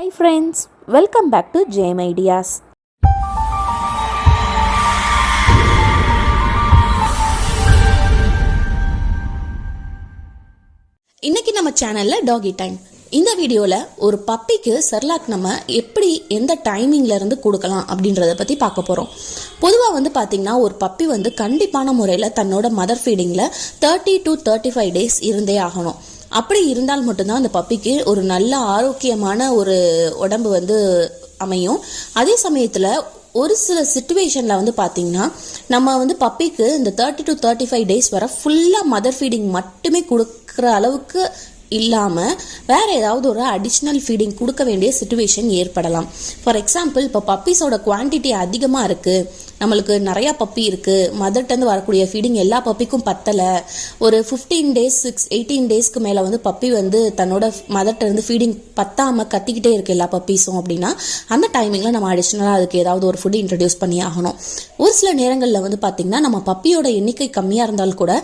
Hi friends, welcome back to Jayam Ideas. இன்னைக்கு நம்ம சேனல்ல டாகி டைம். இந்த வீடியோவில் ஒரு பப்பிக்கு செர்லாக் நம்ம எப்படி எந்த டைமிங்ல இருந்து கொடுக்கலாம் அப்படின்றத பற்றி பார்க்க போகிறோம். பொதுவாக பார்த்தீங்கன்னா ஒரு பப்பி கண்டிப்பான முறையில் தன்னோட மதர் ஃபீடிங்கில் 30 to 35 டேஸ் இருந்தே ஆகணும். அப்படி இருந்தால் மட்டும்தான் அந்த பப்பிக்கு ஒரு நல்ல ஆரோக்கியமான ஒரு உடம்பு அமையும். அதே சமயத்தில் ஒரு சில சிச்சுவேஷனில் பார்த்தீங்கன்னா நம்ம பப்பிக்கு இந்த 30 to 35 டேஸ் வர ஃபுல்லாக மதர் ஃபீடிங் மட்டுமே கொடுக்குற அளவுக்கு இல்லாமல் வேறு ஏதாவது ஒரு அடிஷ்னல் ஃபீடிங் கொடுக்க வேண்டிய சிச்சுவேஷன் ஏற்படலாம். ஃபார் எக்ஸாம்பிள், இப்போ பப்பீஸோட குவான்டிட்டி அதிகமாக இருக்குது, நம்மளுக்கு நிறையா பப்பி இருக்குது, மதர்ட்டேருந்து வரக்கூடிய ஃபீடிங் எல்லா பப்பிக்கும் பத்தலை, ஒரு 15 டேஸ் 18 டேஸ்க்கு மேலே பப்பி தன்னோட மதர்ட்டேருந்து ஃபீடிங் பத்தாமல் கத்திக்கிட்டே இருக்குது எல்லா பப்பீஸும் அப்படின்னா அந்த டைமிங்கில் நம்ம அடிஷ்னலாக அதுக்கு ஏதாவது ஒரு ஃபுட் இன்ட்ரடியூஸ் பண்ணி ஆகணும். ஒரு சில நேரங்களில் பார்த்தீங்கன்னா நம்ம பப்பியோட எண்ணிக்கை கம்மியாக இருந்தாலும் கூட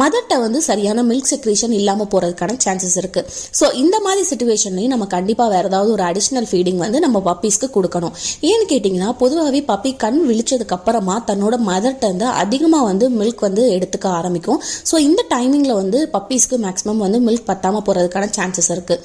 மதர்ட்டை சரியான மில்க் செக்ரேஷன் இல்லாமல் போகிறதுக்கான சான்சஸ் இருக்கு. ஸோ இந்த மாதிரி சிச்சுவேஷன்லையும் நம்ம கண்டிப்பாக வேற ஏதாவது ஒரு அடிஷ்னல் ஃபீடிங் நம்ம பப்பீஸ்க்கு கொடுக்கணும். ஏன்னு கேட்டிங்கன்னா, பொதுவாகவே பப்பி கண் விழிச்சதுக்கு அப்புறமா தன்னோட மதர்ட்ட அதிகமாக மில்க் எடுத்துக்க ஆரம்பிக்கும். ஸோ இந்த டைமிங்கில் பப்பீஸ்க்கு மேக்ஸிமம் மில்க் பத்தாமல் போகிறதுக்கான சான்சஸ் இருக்கு.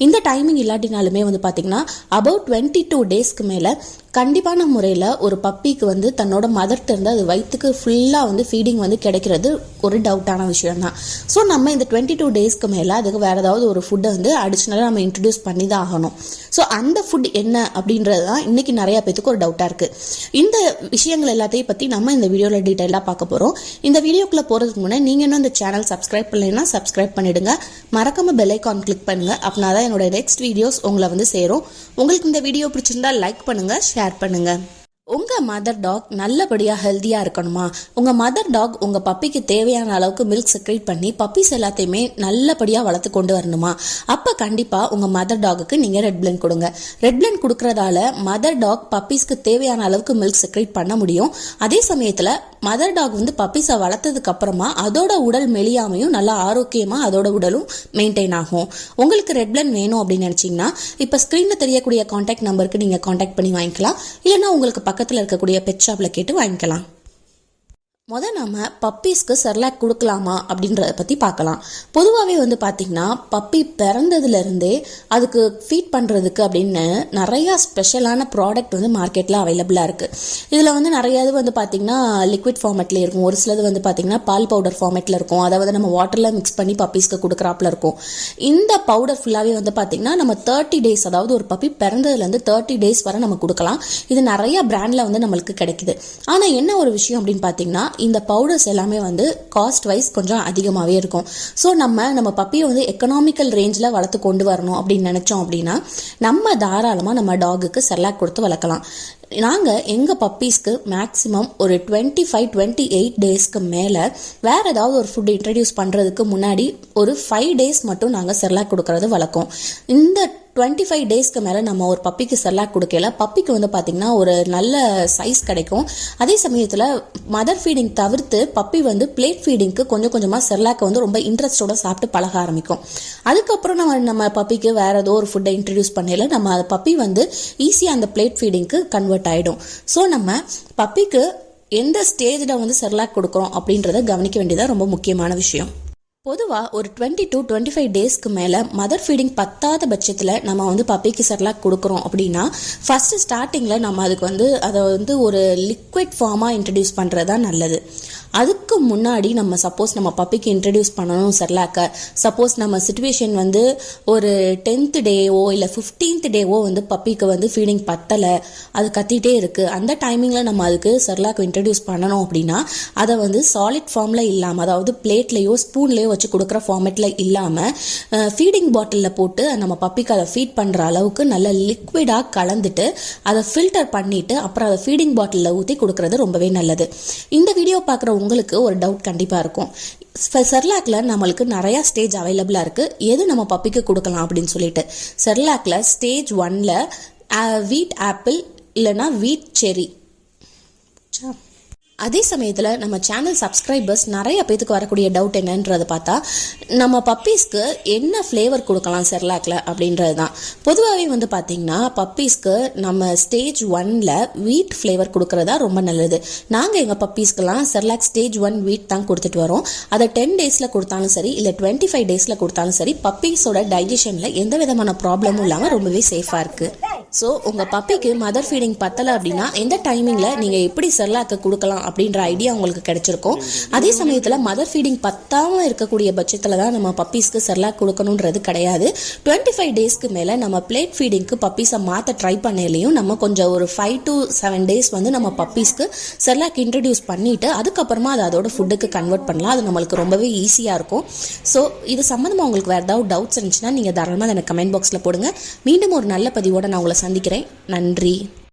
இந்த டைமிங் இல்லாட்டினாலுமே பார்த்தீங்கன்னா அபவுட் 22 டேஸ்க்கு மேலே கண்டிப்பான முறையில் ஒரு பப்பிக்கு தன்னோட மதர்ட்ட இருந்து அது வயிற்றுக்கு ஃபுல்லாக ஃபீடிங் கிடைக்கிறது ஒரு டவுட்டான விஷயம் தான். ஸோ நம்ம இந்த 22 டேஸ்க்கு மேலே அதுக்கு வேறு ஏதாவது ஒரு ஃபுட்டை அடிஷ்னலாக நம்ம இன்ட்ரடியூஸ் பண்ணி தான் ஆகணும். ஸோ அந்த ஃபுட் என்ன அப்படின்றது தான் இன்றைக்கி நிறையா பேத்துக்கு ஒரு டவுட்டாக இருக்குது. இந்த விஷயங்கள் எல்லாத்தையும் பற்றி நம்ம இந்த வீடியோவில் டீட்டெயிலாக பார்க்க போகிறோம். இந்த வீடியோக்குள்ளே போகிறதுக்கு முன்னாடி நீங்கள் இன்னும் இந்த சேனல் சப்ஸ்கிரைப் பண்ணலைன்னா சப்ஸ்கிரைப் பண்ணிவிடுங்க. மறக்காமல் பெல் ஐக்கான் கிளிக் பண்ணுங்கள். அப்படின்னா தான் என்னோட நெக்ஸ்ட் வீடியோஸ் உங்களை சேரும். உங்களுக்கு இந்த வீடியோ பிடிச்சிருந்தா லைக் பண்ணுங்கள், ஷேர் பண்ணுங்க. உங்க மதர் டாக் நல்லபடியா ஹெல்த்தியா இருக்கணுமா? உங்க மதர் டாக் உங்க பப்பிக்கு தேவையான அளவுக்கு மில்க் செக்ரேட் பண்ணி பப்பீஸ் எல்லாத்தையுமே நல்லபடியா வளர்த்து கொண்டு வரணுமா? அப்ப கண்டிப்பா உங்க மதர் டாகுக்கு நீங்க ரெட் பிளண்ட் கொடுங்க. ரெட் பிளண்ட் கொடுக்கறதால மதர் டாக் பப்பீஸ்க்கு தேவையான அளவுக்கு மில்க் செக்ரேட் பண்ண முடியும். அதே சமயத்துல மதர் டாக் பப்பீஸை வளர்த்ததுக்கு அப்புறமா அதோட உடல் மெலியாமையும் நல்லா ஆரோக்கியமா அதோட உடலும் மெயின்டைன் ஆகும். உங்களுக்கு ரெட் பிளண்ட் வேணும் அப்படின்னு நினைச்சீங்கன்னா இப்ப ஸ்கிரீன்ல தெரியக்கூடிய கான்டாக்ட் நம்பருக்கு நீங்க கான்டாக்ட் பண்ணி வாங்கிக்கலாம். இல்லைன்னா உங்களுக்கு பக்கத்தில் இருக்கக்கூடிய பெட் ஷாப்ல கேட்டு வாங்கிக்கலாம். நம்ம பப்பீஸ்க்கு செர்லாக் கொடுக்கலாமா அப்படின்றத பற்றி பார்க்கலாம். பொதுவாகவே பார்த்தீங்கன்னா பப்பி பிறந்ததுலேருந்தே அதுக்கு ஃபீட் பண்ணுறதுக்கு அப்படின்னு நிறையா ஸ்பெஷலான ப்ராடக்ட் மார்க்கெட்டில் அவைலபிளாக இருக்குது. இதில் நிறையா இது பார்த்தீங்கன்னா லிக்விட் ஃபார்மேட்டில் இருக்கும், ஒரு சிலது பார்த்தீங்கன்னா பால் பவுடர் ஃபார்மேட்டில் இருக்கும். அதை நம்ம வாட்டரில் மிக்ஸ் பண்ணி பப்பீஸ்க்கு கொடுக்குறாப்புல இருக்கும். இந்த பவுடர் ஃபுல்லாகவே பார்த்தீங்கன்னா நம்ம 30 டேஸ், அதாவது ஒரு பப்பி பிறந்ததுலேருந்து 30 டேஸ் வரை நம்ம கொடுக்கலாம். இது நிறையா பிராண்டில் நம்மளுக்கு கிடைக்குது. ஆனால் என்ன ஒரு விஷயம் அப்படின்னு பார்த்தீங்கன்னா, இந்த பவுடர்ஸ் எல்லாமே காஸ்ட் வைஸ் கொஞ்சம் அதிகமாகவே இருக்கும். ஸோ நம்ம பப்பியை எக்கனாமிக்கல் ரேஞ்சில் வளர்த்து கொண்டு வரணும் அப்படின்னு நினச்சோம் அப்படின்னா நம்ம தாராளமாக நம்ம டாகுக்கு செர்லாக் கொடுத்து வளர்க்கலாம். நாங்கள் எங்கள் பப்பீஸ்க்கு மேக்ஸிமம் ஒரு 25-28 டேஸ்க்கு மேலே வேறு ஏதாவது ஒரு ஃபுட் இன்ட்ரடியூஸ் பண்ணுறதுக்கு முன்னாடி ஒரு 5 டேஸ் மட்டும் நாங்கள் செர்லாக் கொடுக்கறது வழக்கம். இந்த 25 டேஸ்க்கு மேலே நம்ம ஒரு பப்பிக்கு செர்லாக் கொடுக்கல பப்பிக்கு பார்த்தீங்கன்னா ஒரு நல்ல சைஸ் கிடைக்கும். அதே சமயத்தில் மதர் ஃபீடிங் தவிர்த்து பப்பி பிளேட் ஃபீடிங்க்கு கொஞ்சம் கொஞ்சமாக செர்லாக்கை ரொம்ப இன்ட்ரெஸ்டோட சாப்பிட்டு பழக ஆரம்பிக்கும். அதுக்கப்புறம் நம்ம பப்பிக்கு வேற ஏதோ ஒரு ஃபுட்டை இன்ட்ரடியூஸ் பண்ணல நம்ம பப்பி ஈஸியாக அந்த பிளேட் ஃபீடிங்க்கு கன்வெர்ட் ஆகிடும். ஸோ நம்ம பப்பிக்கு எந்த ஸ்டேஜில் செர்லாக் கொடுக்குறோம் அப்படின்றத கவனிக்க வேண்டியதாக ரொம்ப முக்கியமான விஷயம். பொதுவாக ஒரு 20 to 25 டேஸ்க்கு மேலே மதர் ஃபீடிங் பத்தாத பட்சத்தில் நம்ம பப்பிக்கு செர்லாக் கொடுக்குறோம் அப்படின்னா ஃபஸ்ட்டு ஸ்டார்டிங்கில் நம்ம அதுக்கு அதை ஒரு லிக்விட் ஃபார்மாக இன்ட்ரடியூஸ் பண்ணுறது தான் நல்லது. அதுக்கு முன்னாடி நம்ம சப்போஸ் நம்ம பப்பிக்கு இன்ட்ரடியூஸ் பண்ணணும் செர்லாக்கை, சப்போஸ் நம்ம சிச்சுவேஷன் ஒரு 10th டேவோ இல்லை 15th டேவோ பப்பிக்கு ஃபீடிங் பத்தலை, அது கத்திட்டே இருக்குது, அந்த டைமிங்கில் நம்ம அதுக்கு செர்லாக் இன்ட்ரடியூஸ் பண்ணணும் அப்படின்னா அதை சாலிட் ஃபார்மில் இல்லாமல், அதாவது பிளேட்லேயோ ஸ்பூன்லேயோ வச்சு கொடுக்குற ஃபார்மேட்டில் இல்லாமல் ஃபீடிங் பாட்டிலில் போட்டு நம்ம பப்பிக்கு அதை ஃபீட் பண்ணுற அளவுக்கு நல்ல லிக்விடாக கலந்துட்டு அதை ஃபில்டர் பண்ணிவிட்டு அப்புறம் அதை ஃபீடிங் பாட்டிலில் ஊற்றி கொடுக்குறது ரொம்பவே நல்லது. இந்த வீடியோ பார்க்குற உங்களுக்கு ஒரு டவுட் கண்டிப்பாக இருக்கும், செர்லாக்ல நம்மளுக்கு நிறைய ஸ்டேஜ் அவைலபிளாக இருக்குது, எது நம்ம பப்பிக்கு கொடுக்கலாம் அப்படின்னு சொல்லிட்டு. செர்லாக்ல ஸ்டேஜ் 1ல வீட் ஆப்பிள் இல்லைன்னா வீட் செரி, அதே சமயத்தில் நம்ம சேனல் சப்ஸ்கிரைபர்ஸ் நிறைய பேத்துக்கு வரக்கூடிய டவுட் என்னன்றதை பார்த்தா நம்ம பப்பீஸ்க்கு என்ன ஃப்ளேவர் கொடுக்கலாம் செர்லாக்ல அப்படின்றது தான். பொதுவாகவே வந்து பார்த்தீங்கன்னா பப்பீஸ்க்கு நம்ம ஸ்டேஜ் 1ல் வீட் ஃப்ளேவர் கொடுக்கறதா ரொம்ப நல்லது. நாங்கள் எங்கள் பப்பீஸ்க்கெல்லாம் செர்லாக் ஸ்டேஜ் 1 வீட் தான் கொடுத்துட்டு வரோம். அதை 10 டேஸில் கொடுத்தாலும் சரி இல்லை 25 டேஸில் கொடுத்தாலும் சரி பப்பீஸோட டைஜஷனில் எந்த விதமான ப்ராப்ளமும் இல்லாமல் ரொம்பவே சேஃபாக இருக்குது. ஸோ உங்கள் பப்பிக்கு மதர் ஃபீடிங் பத்தலை அப்படின்னா எந்த டைமிங்கில் நீங்கள் எப்படி செர்லாக்கை கொடுக்கலாம் அப்படின்ற ஐடியா உங்களுக்கு கிடைச்சிருக்கும். அதே சமயத்தில் மதர் ஃபீடிங் பத்தாமல் இருக்கக்கூடிய பட்சத்தில் தான் நம்ம பப்பீஸ்க்கு செர்லாக் கொடுக்கணுன்றது கிடையாது. 25 டேஸ்க்கு மேலே நம்ம பிளேட் ஃபீடிங்க்கு பப்பீஸை மாற்ற ட்ரை பண்ணலையும் நம்ம கொஞ்சம் ஒரு 5 to 7 டேஸ் வந்து நம்ம பப்பீஸ்க்கு செர்லாக் இன்ட்ரடியூஸ் பண்ணிவிட்டு அதுக்கப்புறமா அதை அதோட ஃபுட்டுக்கு கன்வெர்ட் பண்ணலாம். அது நம்மளுக்கு ரொம்பவே ஈஸியாக இருக்கும். ஸோ இது சம்மந்தமாக உங்களுக்கு வேறு ஏதாவது டவுட்ஸ் இருந்துச்சுன்னா நீங்கள் தாராளமாக எனக்கு கமெண்ட் பாக்ஸில் போடுங்க. மீண்டும் ஒரு நல்ல பதிவோடு நான் உங்களை சந்திக்கிறேன். நன்றி.